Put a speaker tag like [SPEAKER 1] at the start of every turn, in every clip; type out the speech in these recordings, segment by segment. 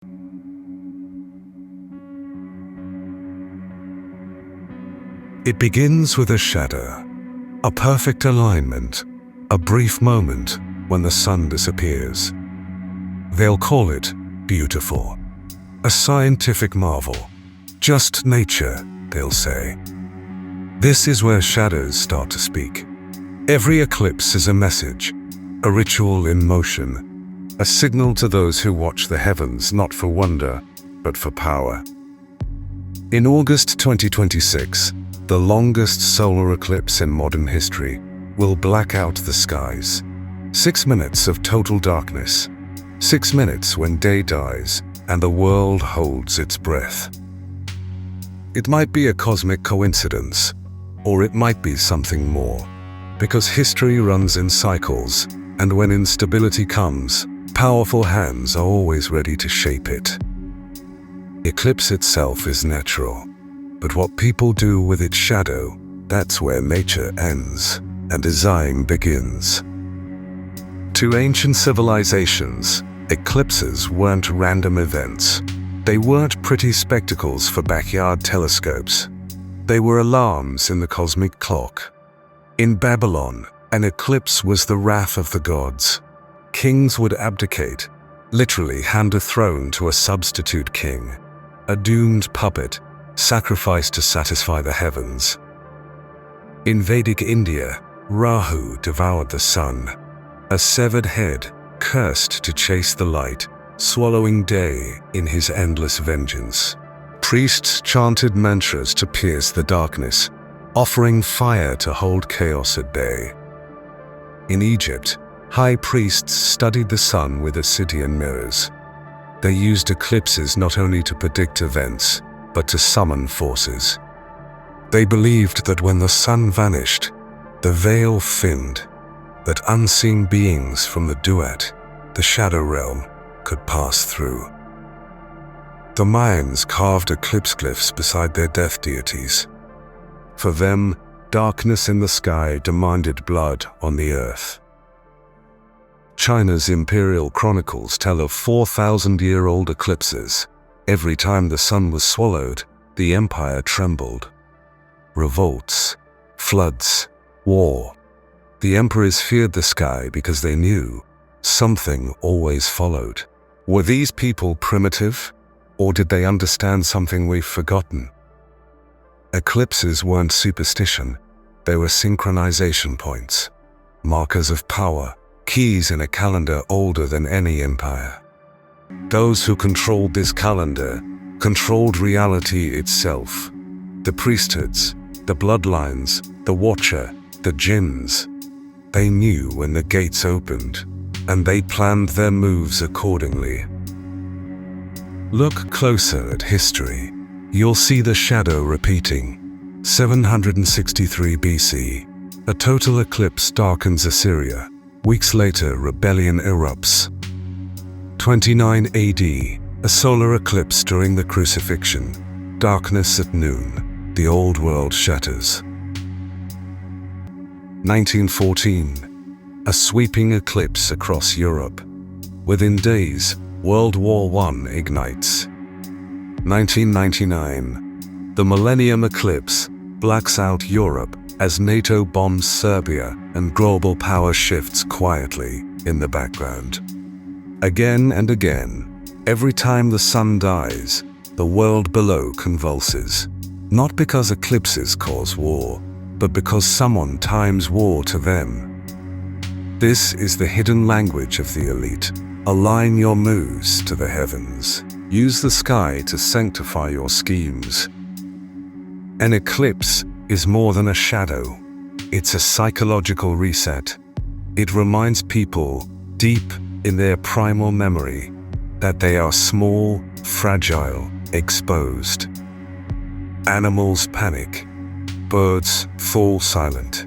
[SPEAKER 1] It begins with a shadow, a perfect alignment, a brief moment when the sun disappears. They'll call it beautiful, a scientific marvel, just nature, they'll say. This is where shadows start to speak. Every eclipse is a message, a ritual in motion, a signal to those who watch the heavens not for wonder, but for power. In August 2026, the longest solar eclipse in modern history will black out the skies. 6 minutes of total darkness. 6 minutes when day dies and the world holds its breath. It might be a cosmic coincidence, or it might be something more, because history runs in cycles, and when instability comes, powerful hands are always ready to shape it. Eclipse itself is natural, but what people do with its shadow, that's where nature ends and design begins. To ancient civilizations, eclipses weren't random events. They weren't pretty spectacles for backyard telescopes. They were alarms in the cosmic clock. In Babylon, an eclipse was the wrath of the gods. Kings would abdicate, literally hand a throne to a substitute king, a doomed puppet, sacrificed to satisfy the heavens. In Vedic India, Rahu devoured the sun, a severed head cursed to chase the light, swallowing day in his endless vengeance. Priests chanted mantras to pierce the darkness, offering fire to hold chaos at bay. In Egypt, high priests studied the sun with obsidian mirrors. They used eclipses not only to predict events, but to summon forces. They believed that when the sun vanished, the veil thinned, that unseen beings from the duat, the shadow realm, could pass through. The Mayans carved eclipse glyphs beside their death deities. For them, darkness in the sky demanded blood on the earth. China's imperial chronicles tell of 4,000-year-old eclipses. Every time the sun was swallowed, the empire trembled. Revolts, floods, war. The emperors feared the sky because they knew something always followed. Were these people primitive, or did they understand something we've forgotten? Eclipses weren't superstition, they were synchronization points, markers of power, keys in a calendar older than any empire. Those who controlled this calendar controlled reality itself. The priesthoods, the bloodlines, the watcher, the jinns. They knew when the gates opened, and they planned their moves accordingly. Look closer at history. You'll see the shadow repeating. 763 BC, a total eclipse darkens Assyria. Weeks later, rebellion erupts. 29 AD, a solar eclipse during the crucifixion. Darkness at noon, the old world shatters. 1914, a sweeping eclipse across Europe. Within days, World War I ignites. 1999, the Millennium Eclipse blacks out Europe as NATO bombs Serbia and global power shifts quietly in the background. Again and again, every time the sun dies, the world below convulses. Not because eclipses cause war, but because someone times war to them. This is the hidden language of the elite. Align your moves to the heavens. Use the sky to sanctify your schemes. An eclipse is more than a shadow. It's a psychological reset. It reminds people, deep in their primal memory, that they are small, fragile, exposed. Animals panic. Birds fall silent.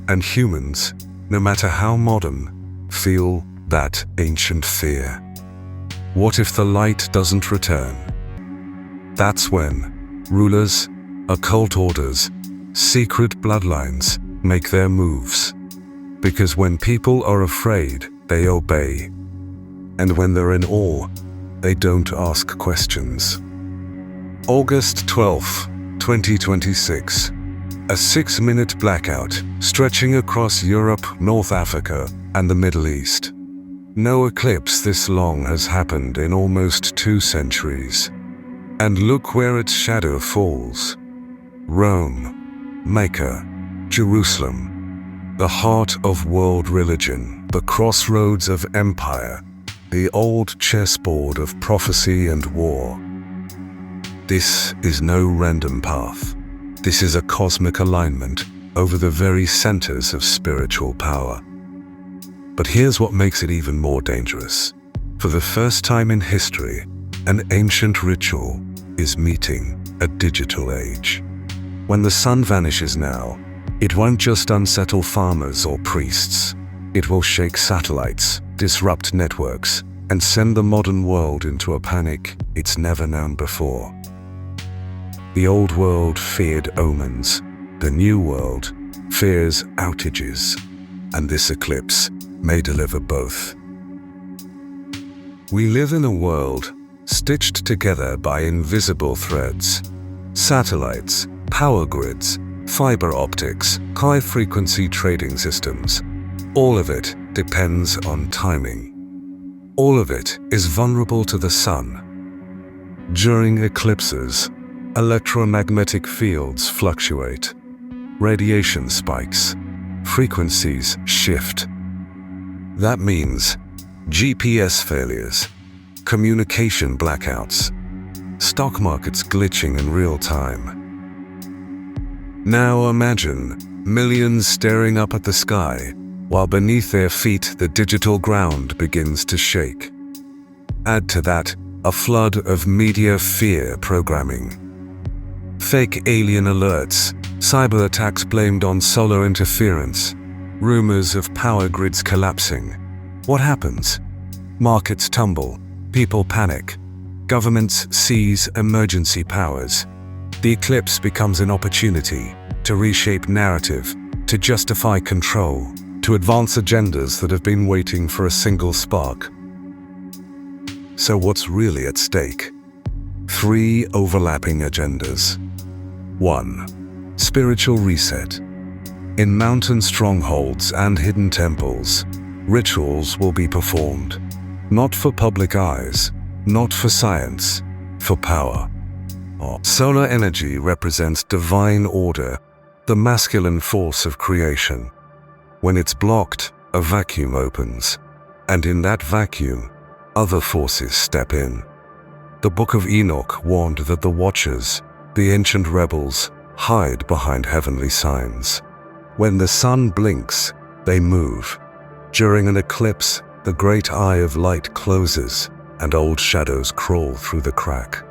[SPEAKER 1] And humans, no matter how modern, feel that ancient fear. What if the light doesn't return? That's when rulers, occult orders, secret bloodlines make their moves. Because when people are afraid, they obey. And when they're in awe, they don't ask questions. August 12, 2026. A 6-minute blackout stretching across Europe, North Africa, and the Middle East. No eclipse this long has happened in almost 2 centuries. And look where its shadow falls. Rome, Mecca, Jerusalem, the heart of world religion, the crossroads of empire, the old chessboard of prophecy and war. This is no random path. This is a cosmic alignment over the very centers of spiritual power. But here's what makes it even more dangerous. For the first time in history, an ancient ritual is meeting a digital age. When the sun vanishes now, it won't just unsettle farmers or priests. It will shake satellites, disrupt networks, and send the modern world into a panic it's never known before. The old world feared omens. The new world fears outages. And this eclipse may deliver both. We live in a world stitched together by invisible threads. Satellites, power grids, fiber optics, high-frequency trading systems. All of it depends on timing. All of it is vulnerable to the sun. During eclipses, electromagnetic fields fluctuate. Radiation spikes. Frequencies shift. That means GPS failures, communication blackouts, stock markets glitching in real time. Now imagine millions staring up at the sky, while beneath their feet the digital ground begins to shake. Add to that a flood of media fear programming. Fake alien alerts, cyber attacks blamed on solar interference, rumors of power grids collapsing. What happens? Markets tumble, people panic, governments seize emergency powers. The eclipse becomes an opportunity to reshape narrative, to justify control, to advance agendas that have been waiting for a single spark. So what's really at stake? 3 overlapping agendas. 1. Spiritual reset. In mountain strongholds and hidden temples, rituals will be performed. Not for public eyes, not for science, for power. Solar energy represents divine order, the masculine force of creation. When it's blocked, a vacuum opens, and in that vacuum, other forces step in. The Book of Enoch warned that the Watchers, the ancient rebels, hide behind heavenly signs. When the sun blinks, they move. During an eclipse, the great eye of light closes, and old shadows crawl through the crack.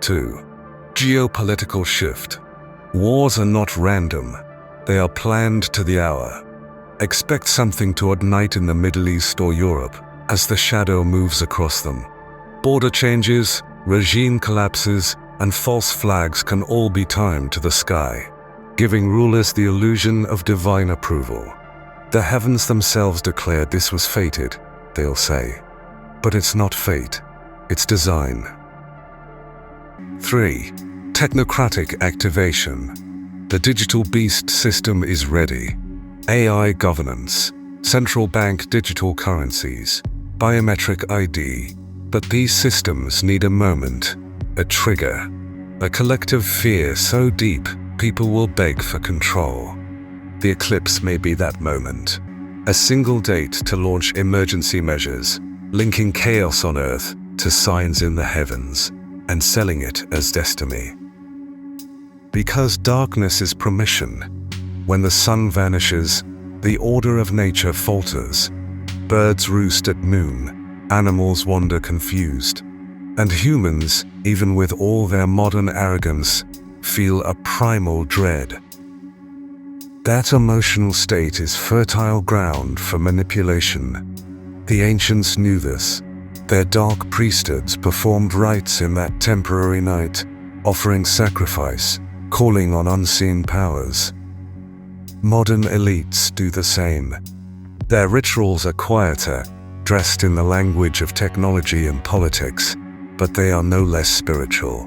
[SPEAKER 1] 2. Geopolitical shift. Wars are not random. They are planned to the hour. Expect something to ignite in the Middle East or Europe as the shadow moves across them. Border changes, regime collapses, and false flags can all be timed to the sky, giving rulers the illusion of divine approval. The heavens themselves declared this was fated, they'll say. But it's not fate, it's design. 3. Technocratic activation. The digital beast system is ready. AI governance, central bank digital currencies, biometric ID. But these systems need a moment, a trigger, a collective fear so deep people will beg for control. The eclipse may be that moment. A single date to launch emergency measures, linking chaos on Earth to signs in the heavens, and selling it as destiny. Because darkness is permission, when the sun vanishes, the order of nature falters. Birds roost at noon, animals wander confused, and humans, even with all their modern arrogance, feel a primal dread. That emotional state is fertile ground for manipulation. The ancients knew this. Their dark priesthoods performed rites in that temporary night, offering sacrifice, calling on unseen powers. Modern elites do the same. Their rituals are quieter, dressed in the language of technology and politics, but they are no less spiritual.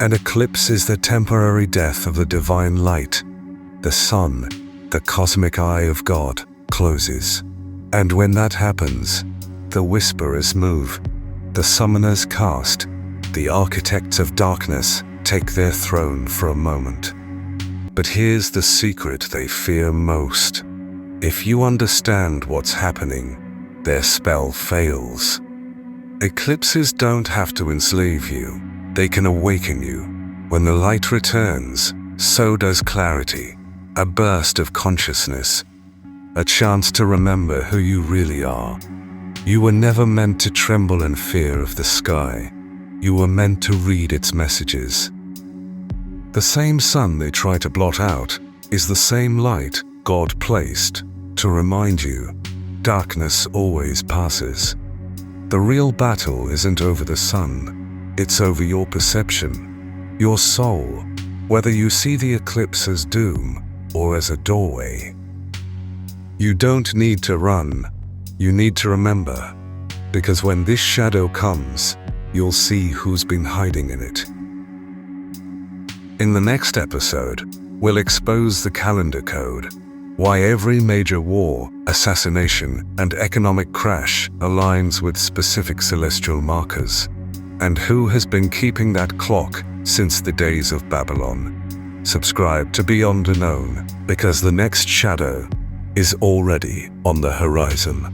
[SPEAKER 1] An eclipse is the temporary death of the divine light. The sun, the cosmic eye of God, closes. And when that happens, the whisperers move, the summoners cast, the architects of darkness take their throne for a moment. But here's the secret they fear most. If you understand what's happening, their spell fails. Eclipses don't have to enslave you, they can awaken you. When the light returns, so does clarity, a burst of consciousness, a chance to remember who you really are. You were never meant to tremble in fear of the sky. You were meant to read its messages. The same sun they try to blot out is the same light God placed to remind you, darkness always passes. The real battle isn't over the sun, it's over your perception, your soul, whether you see the eclipse as doom or as a doorway. You don't need to run, you need to remember, because when this shadow comes, you'll see who's been hiding in it. In the next episode, we'll expose the calendar code, why every major war, assassination, and economic crash aligns with specific celestial markers, and who has been keeping that clock since the days of Babylon. Subscribe to Beyond the Known, because the next shadow is already on the horizon.